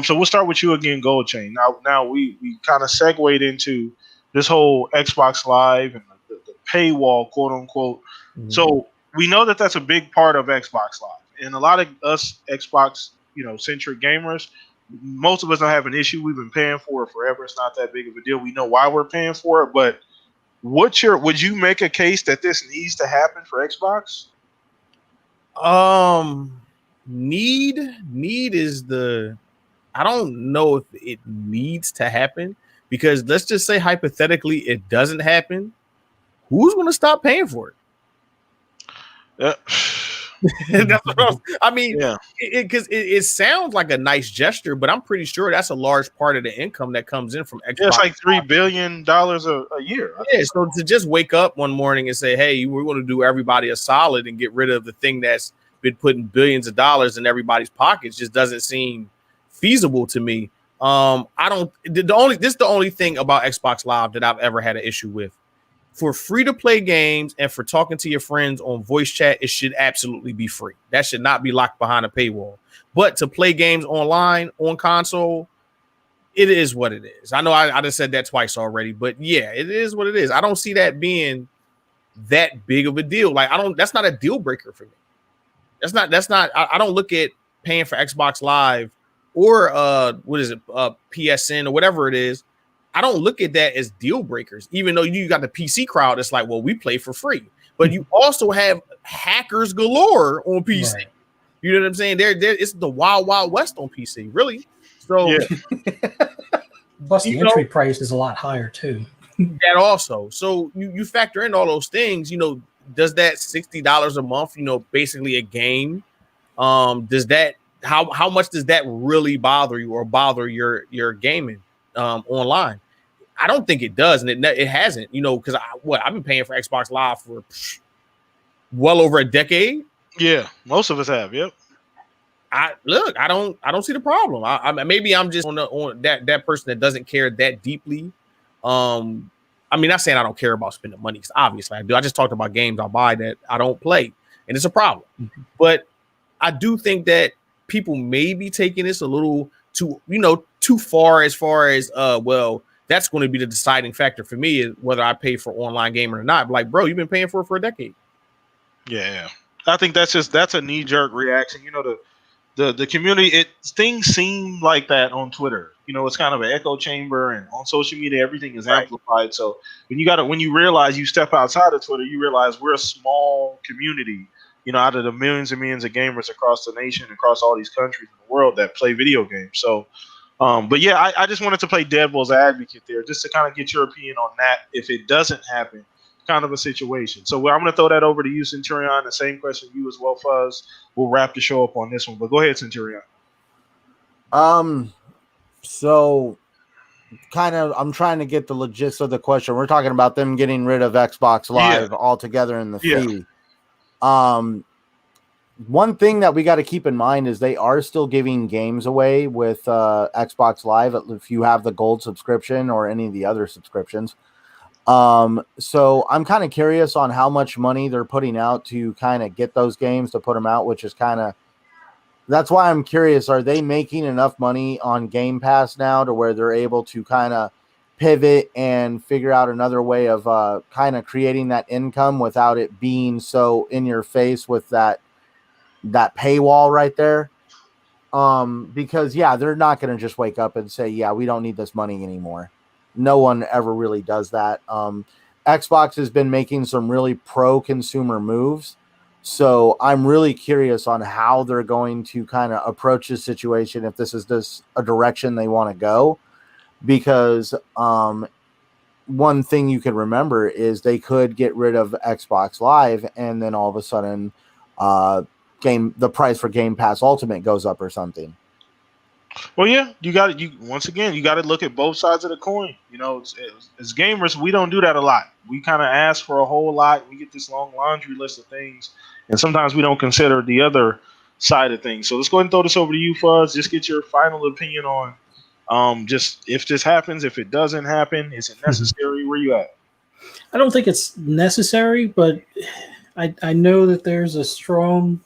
So we'll start with you again, Gold Chain. Now we kind of segued into this whole Xbox Live and the paywall, quote unquote. Mm-hmm. So we know that that's a big part of Xbox Live, and a lot of us Xbox, centric gamers, most of us don't have an issue. We've been paying for it forever. It's not that big of a deal. We know why we're paying for it, but would you make a case that this needs to happen for Xbox? Need is the. I don't know if it needs to happen because let's just say hypothetically it doesn't happen. Who's going to stop paying for it? That's what I mean, yeah. Because it sounds like a nice gesture, but I'm pretty sure that's a large part of the income that comes in from Xbox. Yeah, it's like $3 billion a year. Yeah, so to just wake up one morning and say, "Hey, we're going to do everybody a solid and get rid of the thing that's been putting billions of dollars in everybody's pockets," just doesn't seem feasible to me. This is the only thing about Xbox Live that I've ever had an issue with. For free to play games and for talking to your friends on voice chat, it should absolutely be free. That should not be locked behind a paywall. But to play games online on console, it is what it is. I know I just said that twice already, but yeah, it is what it is. I don't see that being that big of a deal. Like that's not a deal breaker for me. That's not. I don't look at paying for Xbox Live or PSN or whatever it is. I don't look at that as deal breakers, even though you got the PC crowd. It's like, well, we play for free, but you also have hackers galore on PC. Right. You know what I'm saying? It's the wild west on PC, really. So, yeah. Plus the entry price is a lot higher too. That also. So you factor in all those things. does that $60 a month, basically a game, does that how much does that really bother you or bother your gaming online? I don't think it does, and it hasn't, because I've been paying for Xbox Live for well over a decade. Yeah, most of us have. Yep. I don't see the problem. I maybe I'm just on that person that doesn't care that deeply. I mean, not saying I don't care about spending money, because obviously I do. I just talked about games I buy that I don't play, and it's a problem. But I do think that people may be taking this a little too far as well, that's going to be the deciding factor for me is whether I pay for online gaming or not. Like, bro, you've been paying for it for a decade. Yeah. I think that's a knee-jerk reaction. The community, things seem like that on Twitter. It's kind of an echo chamber, and on social media, everything is amplified. So when you realize you step outside of Twitter, you realize we're a small community, out of the millions and millions of gamers across the nation, across all these countries in the world that play video games. So, but yeah, I just wanted to play devil's advocate there, just to kind of get your opinion on that. If it doesn't happen, kind of a situation. So I'm going to throw that over to you, Centurion. The same question to you as well, Fuzz. We'll wrap the show up on this one, but go ahead, Centurion. So kind of, I'm trying to get the gist of the question. We're talking about them getting rid of Xbox Live altogether in the fee. One thing that we got to keep in mind is they are still giving games away with Xbox Live if you have the gold subscription or any of the other subscriptions. So I'm kind of curious on how much money they're putting out to kind of get those games to put them out, which is that's why I'm curious. Are they making enough money on Game Pass now to where they're able to kind of pivot and figure out another way of kind of creating that income without it being so in your face with that paywall right there? Because they're not going to just wake up and say, we don't need this money anymore. No one ever really does that. Xbox has been making some really pro-consumer moves, so I'm really curious on how they're going to kind of approach this situation, if this is just a direction they want to go, because one thing you could remember is they could get rid of Xbox Live, and then all of a sudden the price for Game Pass Ultimate goes up or something. Well, yeah, you got to look at both sides of the coin. As gamers, we don't do that a lot. We kind of ask for a whole lot. We get this long laundry list of things, and sometimes we don't consider the other side of things. So let's go ahead and throw this over to you, Fuzz. Just get your final opinion on just if this happens, if it doesn't happen, is it necessary? Where you at? I don't think it's necessary, but I know that there's a strong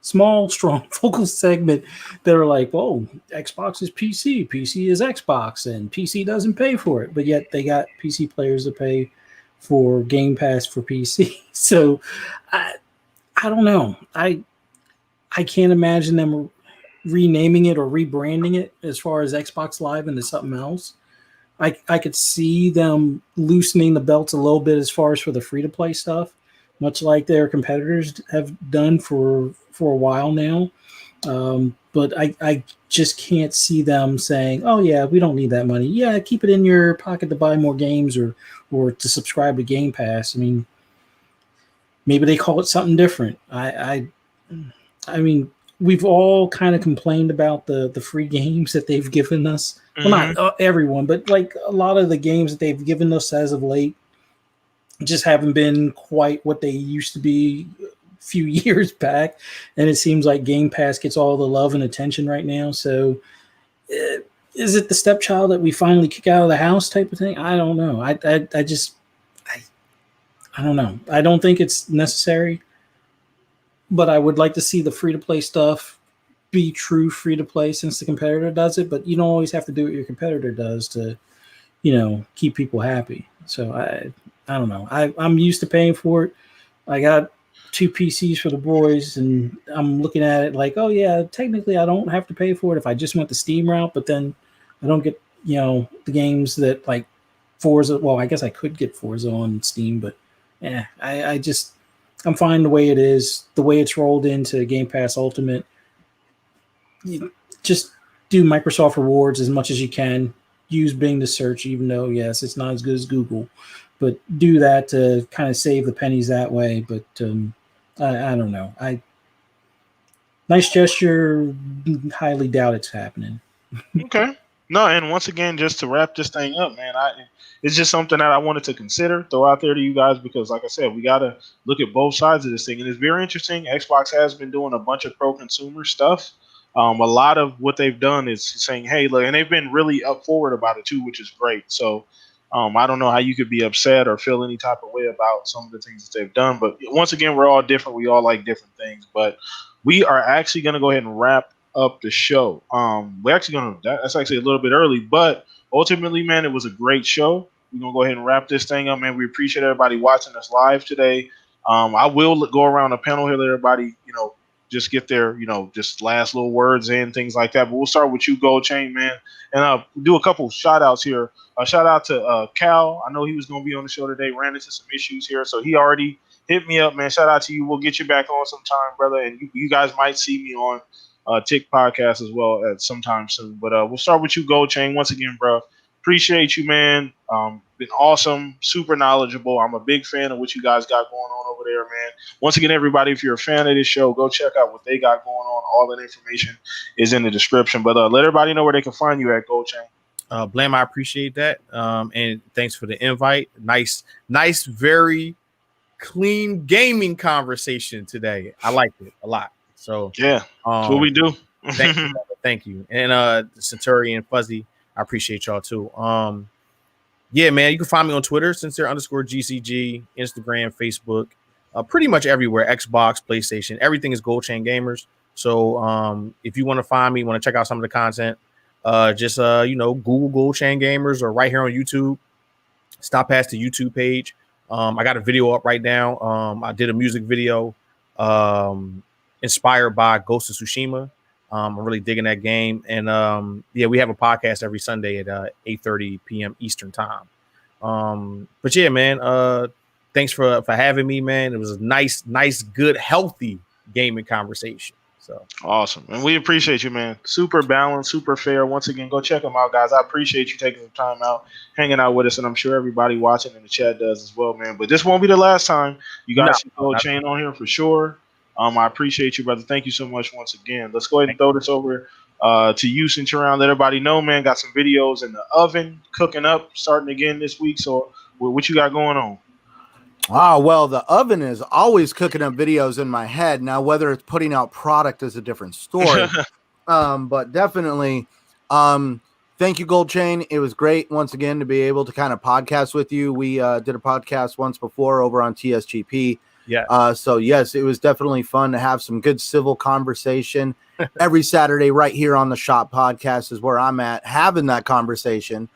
small, strong vocal segment that are like, oh, Xbox is PC, PC is Xbox, and PC doesn't pay for it. But yet they got PC players to pay for Game Pass for PC. So I don't know. I can't imagine them renaming it or rebranding it as far as Xbox Live into something else. I could see them loosening the belts a little bit as far as for the free-to-play stuff, much like their competitors have done for a while now. But I just can't see them saying, oh, yeah, we don't need that money. Yeah, keep it in your pocket to buy more games or to subscribe to Game Pass. I mean, maybe they call it something different. I mean, we've all kind of complained about the free games that they've given us. Mm-hmm. Well, not everyone, but like a lot of the games that they've given us as of late just haven't been quite what they used to be a few years back. And it seems like Game Pass gets all the love and attention right now. So is it the stepchild that we finally kick out of the house type of thing? I don't know. I don't know. I don't think it's necessary, but I would like to see the free-to-play stuff be true free-to-play since the competitor does it, but you don't always have to do what your competitor does to, keep people happy. So I don't know. I'm used to paying for it. I got 2 PCs for the boys, and I'm looking at it like, oh yeah, technically I don't have to pay for it if I just went the Steam route, but then I don't get, the games that like Forza. Well, I guess I could get Forza on Steam, but I'm fine the way it is, the way it's rolled into Game Pass Ultimate. You just do Microsoft Rewards as much as you can. Use Bing to search, even though, yes, it's not as good as Google. but do that to kind of save the pennies that way. But I don't know. Nice gesture. Highly doubt it's happening. Okay. No, and once again, just to wrap this thing up, man, it's just something that I wanted to consider, throw out there to you guys, because like I said, we gotta look at both sides of this thing. And it's very interesting. Xbox has been doing a bunch of pro consumer stuff. A lot of what they've done is saying, hey, look, and they've been really up forward about it too, which is great. So I don't know how you could be upset or feel any type of way about some of the things that they've done. But once again, we're all different. We all like different things. But we are actually going to go ahead and wrap up the show. We're actually going to, that's actually a little bit early, but ultimately, man, it was a great show. We're going to go ahead and wrap this thing up, man. We appreciate everybody watching us live today. I will go around the panel here, let everybody, just get their, just last little words in, things like that. But we'll start with you, Gold Chain, man. And do a couple shout outs here. Shout out to Cal. I know he was going to be on the show today, ran into some issues here. So he already hit me up, man. Shout out to you. We'll get you back on sometime, brother. And you guys might see me on Tick Podcast as well at sometime soon. But we'll start with you, Gold Chain. Once again, bro, appreciate you, man. Been awesome, super knowledgeable. I'm a big fan of what you guys got going on over there, man. Once again, everybody, if you're a fan of this show, go check out what they got going on. All that information is in the description. But let everybody know where they can find you at, Gold Chain. Blam, I appreciate that. And thanks for the invite. Nice, very clean gaming conversation today. I liked it a lot. So yeah, that's what we do. Thank you. And Centurion Fuzzy, I appreciate y'all too. Yeah, man, you can find me on Twitter, sincere_GCG, Instagram, Facebook, pretty much everywhere. Xbox, PlayStation, everything is Gold Chain Gamers. So if you want to find me, want to check out some of the content, just Google Gold Chain Gamers or right here on YouTube. Stop past the YouTube page. I got a video up right now. I did a music video inspired by Ghost of Tsushima. I'm really digging that game. And we have a podcast every Sunday at 8:30 p.m. Eastern time. But yeah, man, thanks for having me, man. It was a nice, good, healthy gaming conversation. So awesome. And we appreciate you, man. Super balanced, super fair. Once again, go check them out, guys. I appreciate you taking some time out, hanging out with us, and I'm sure everybody watching in the chat does as well, man. But this won't be the last time you guys see Gold Chain on here for sure. I appreciate you, brother. Thank you so much once again. Let's go ahead and throw this over to you, since you're around. Let everybody know, man. Got some videos in the oven cooking up, starting again this week. So what you got going on? Well, the oven is always cooking up videos in my head. Now, whether it's putting out product is a different story. But definitely, thank you, Gold Chain. It was great once again to be able to kind of podcast with you. We did a podcast once before over on TSGP. Yeah. So yes, it was definitely fun to have some good civil conversation. Every Saturday right here on the Shop Podcast is where I'm at having that conversation.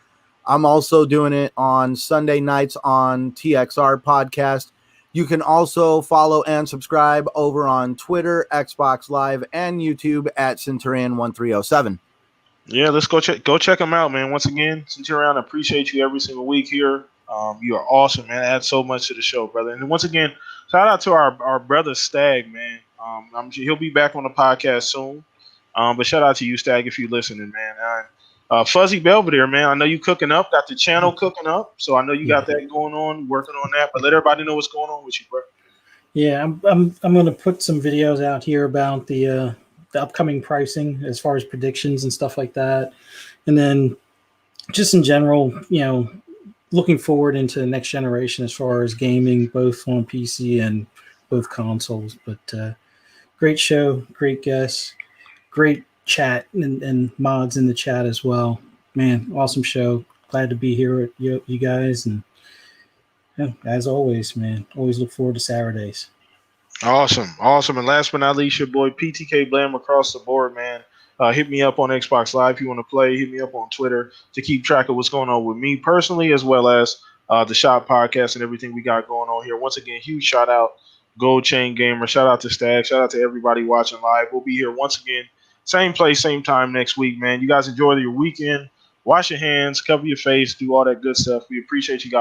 I'm also doing it on Sunday nights on TXR Podcast. You can also follow and subscribe over on Twitter, Xbox Live, and YouTube at Centurion1307. Yeah, let's go check them out, man. Once again, Centurion, I appreciate you every single week here. You are awesome, man. Add so much to the show, brother. And once again, shout out to our brother Stag, man. I'm sure he'll be back on the podcast soon. But shout out to you, Stag, if you're listening, man. Fuzzy Belvedere, man. I know you cooking up, got the channel cooking up, so I know you got that going on, working on that. But let everybody know what's going on with you, bro. Yeah, I'm going to put some videos out here about the upcoming pricing as far as predictions and stuff like that, and then just in general, looking forward into the next generation as far as gaming, both on PC and both consoles. But great show, great guests, great chat and mods in the chat as well. Man, awesome show. Glad to be here with you guys. And as always, man, always look forward to Saturdays. Awesome. And last but not least, your boy PTK Blam across the board, man. Hit me up on Xbox Live if you want to play. Hit me up on Twitter to keep track of what's going on with me personally, as well as the Shop Podcast and everything we got going on here. Once again, huge shout out, Gold Chain Gamer. Shout out to Stag. Shout out to everybody watching live. We'll be here once again, same place, same time next week, man. You guys enjoy your weekend. Wash your hands, cover your face, do all that good stuff. We appreciate you guys.